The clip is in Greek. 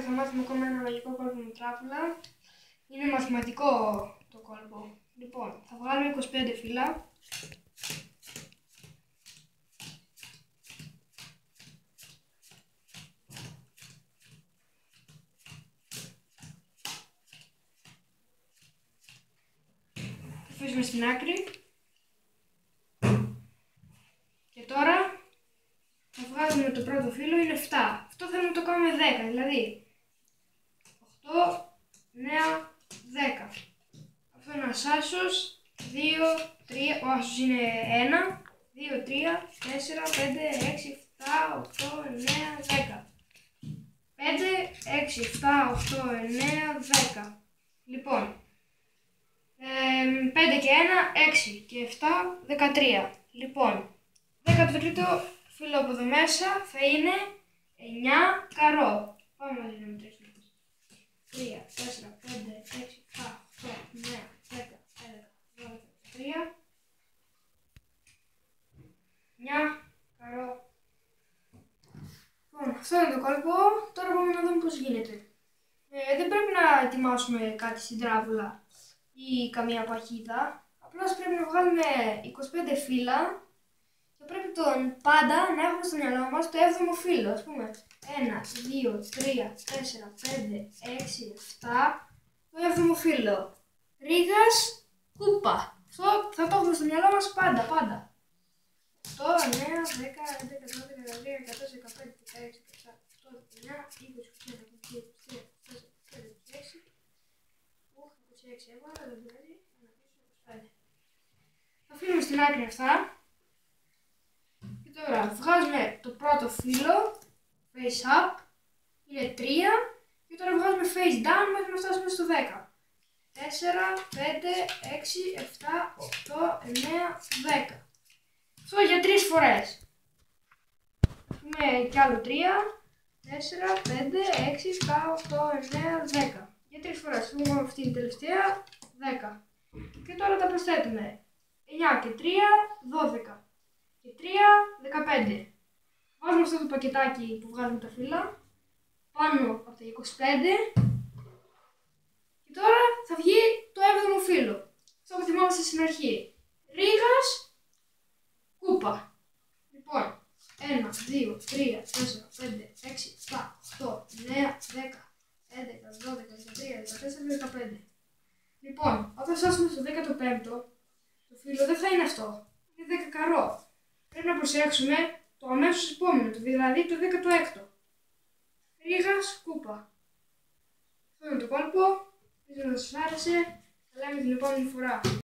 θα μάθουμε ακόμα ένα λογικό κόλπο με τράπουλα. Είναι μαθηματικό το κόλπο. Λοιπόν, θα βγάλουμε 25 φύλλα. Θα αφήσουμε στην άκρη. Και τώρα θα βγάλουμε το πρώτο φύλλο, είναι 7. Αυτό θέλουμε να το κάνουμε 10, δηλαδή 8, 9, 10. Αυτό είναι ένας άσος, 2, 3, ο άσος είναι 1, 2, 3, 4, 5, 6, 7, 8, 9, 10. 5, 6, 7, 8, 9, 10. Λοιπόν, 5 και 1, 6 και 7, 13. Λοιπόν, 13ο φύλλο από εδώ μέσα θα είναι 9 καρό. Πάμε μαζί να μετρήσουμε. 3, 4, 5, 6, 7, 8, 9, 10, 11, 12, 13. 9 καρό. Λοιπόν, αυτό είναι το κόλπο. Τώρα πάμε να δούμε πώς γίνεται. Δεν πρέπει να ετοιμάσουμε κάτι στην τράπουλα ή καμία παχύτητα. Απλώς πρέπει να βγάλουμε 25 φύλλα. Και πρέπει πάντα να έχουμε στο μυαλό μας το 7ο φύλλο. Ας πούμε 1, 2, 3, 4, 5, 6, 7. Το 7ο φύλλο. Ρήγας, κούπα. Αυτό θα το έχουμε στο μυαλό μας πάντα. 8, 9, 10, 11, 12, 13, 14, 15, 16, 17, 18, 19, 20, 21, 22, 23, 24, 25, 26. 26 έβαλα, δεν πειράζει. 25. Θα αφήνουμε στην άκρη αυτά. Και τώρα βγάζουμε το πρώτο φύλλο, face up, είναι 3, και τώρα βγάζουμε face down μέχρι να φτάσουμε στο 10. 4, 5, 6, 7, 8, 9, 10. Αυτό για 3 φορές. Έχουμε κι άλλο 3, 4, 5, 6, 7, 8, 9, 10. Για 3 φορές. Έχουμε αυτή την τελευταία, 10. Και τώρα τα προσθέτουμε. 9 και 3, 12. Και 3, 15. Βάζουμε αυτό το πακετάκι που βγάζουμε τα φύλλα πάνω από τα 25. Και τώρα θα βγει το 7ο φύλλο. Αυτό που θυμόμαστε στην αρχή. Ρήγας, κούπα. Λοιπόν, 1, 2, 3, 4, 5, 6, 7, 8, 9, 10, 11, 12, 13, 14, 15. Λοιπόν, όταν φτάσουμε στο 15ο, το φύλλο δεν θα είναι αυτό. Είναι 10 καρό. Πρέπει να προσέξουμε το αμέσως επόμενο, δηλαδή το 16ο. Ρήγας, κούπα. Αυτό είναι το κόλπο. Ελπίζω να σας άρεσε. Θα λέμε την επόμενη φορά.